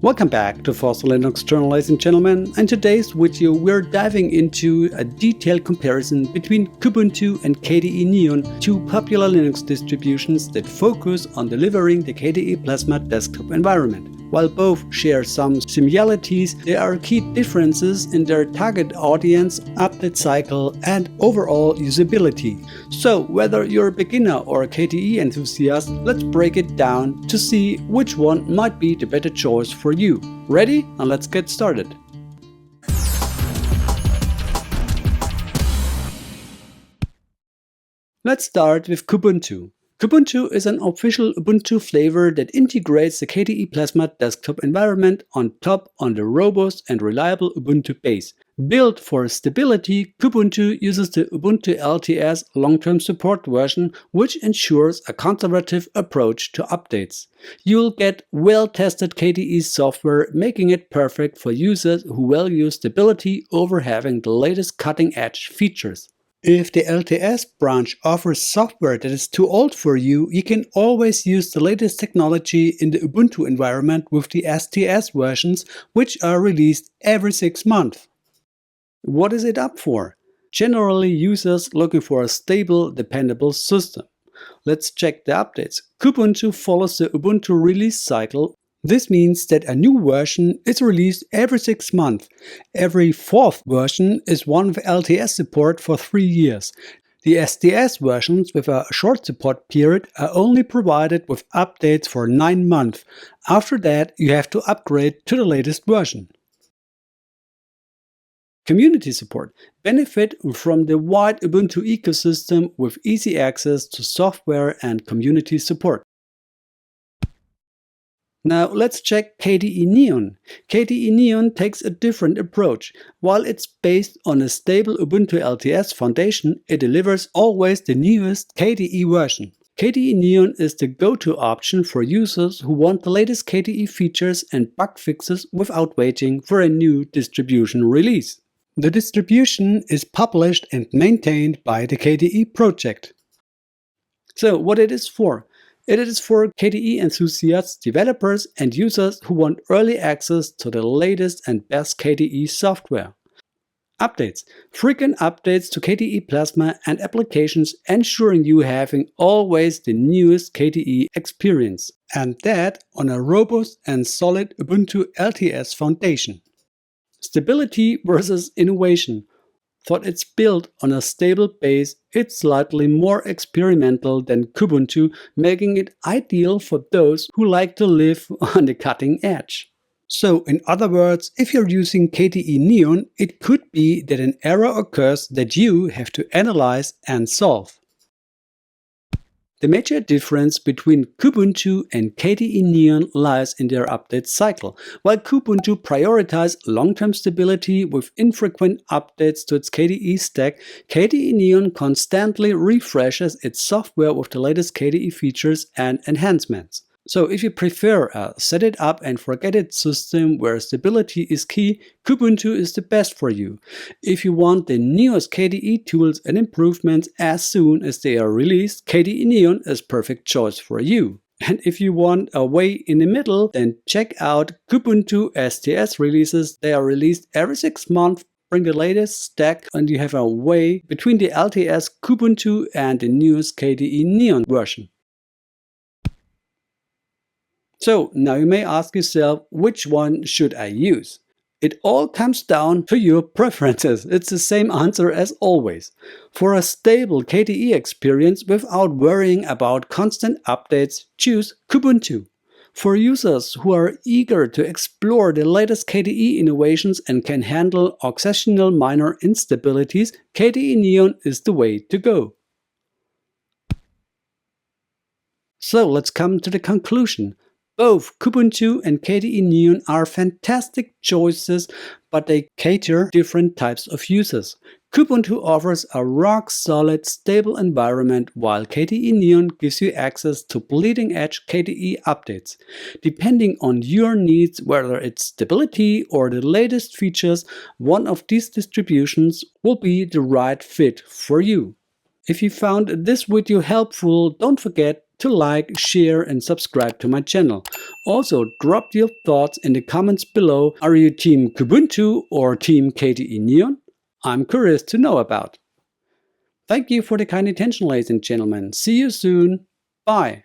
Welcome back to For Linux Journal, ladies and gentlemen. In today's video, we're diving into a detailed comparison between Kubuntu and KDE Neon, two popular Linux distributions that focus on delivering the KDE Plasma desktop environment. While both share some similarities, there are key differences in their target audience, update cycle, and overall usability. So, whether you're a beginner or a KDE enthusiast, let's break it down to see which one might be the better choice for you. Ready? Now let's get started. Let's start with Kubuntu. Kubuntu is an official Ubuntu flavor that integrates the KDE Plasma desktop environment on top on the robust and reliable Ubuntu base. Built for stability, Kubuntu uses the Ubuntu LTS long-term support version, which ensures a conservative approach to updates. You'll get well-tested KDE software, making it perfect for users who value stability over having the latest cutting-edge features. If the LTS branch offers software that is too old for you, you can always use the latest technology in the Ubuntu environment with the STS versions, which are released every 6 months. What is it up for? Generally, users looking for a stable, dependable system. Let's check the updates. Kubuntu follows the Ubuntu release cycle. This means that a new version is released every 6 months. Every fourth version is one with LTS support for 3 years. The STS versions with a short support period are only provided with updates for 9 months. After that, you have to upgrade to the latest version. Community support. Benefit from the wide Ubuntu ecosystem with easy access to software and community support. Now let's check KDE Neon. KDE Neon takes a different approach. While it's based on a stable Ubuntu LTS foundation, it delivers always the newest KDE version. KDE Neon is the go-to option for users who want the latest KDE features and bug fixes without waiting for a new distribution release. The distribution is published and maintained by the KDE project. So what it is for? It is for KDE enthusiasts, developers, and users who want early access to the latest and best KDE software. Updates. Frequent updates to KDE Plasma and applications, ensuring you having always the newest KDE experience. And that on a robust and solid Ubuntu LTS foundation. Stability versus innovation. Thought it's built on a stable base, it's slightly more experimental than Kubuntu, making it ideal for those who like to live on the cutting edge. So, in other words, if you're using KDE Neon, it could be that an error occurs that you have to analyze and solve. The major difference between Kubuntu and KDE Neon lies in their update cycle. While Kubuntu prioritizes long-term stability with infrequent updates to its KDE stack, KDE Neon constantly refreshes its software with the latest KDE features and enhancements. So if you prefer a set it up and forget it system where stability is key, Kubuntu is the best for you. If you want the newest KDE tools and improvements as soon as they are released, KDE Neon is perfect choice for you. And if you want a way in the middle, then check out Kubuntu STS releases. They are released every 6 months. Bring the latest stack and you have a way between the LTS Kubuntu and the newest KDE Neon version. So now you may ask yourself, which one should I use? It all comes down to your preferences. It's the same answer as always. For a stable KDE experience without worrying about constant updates, choose Kubuntu. For users who are eager to explore the latest KDE innovations and can handle occasional minor instabilities, KDE Neon is the way to go. So let's come to the conclusion. Both Kubuntu and KDE Neon are fantastic choices, but they cater different types of users. Kubuntu offers a rock-solid, stable environment, while KDE Neon gives you access to bleeding-edge KDE updates. Depending on your needs, whether it's stability or the latest features, one of these distributions will be the right fit for you. If you found this video helpful, don't forget to like, share and subscribe to my channel. Also, drop your thoughts in the comments below. Are you Team Kubuntu or Team KDE Neon? I'm curious to know about. Thank you for the kind attention, ladies and gentlemen. See you soon. Bye.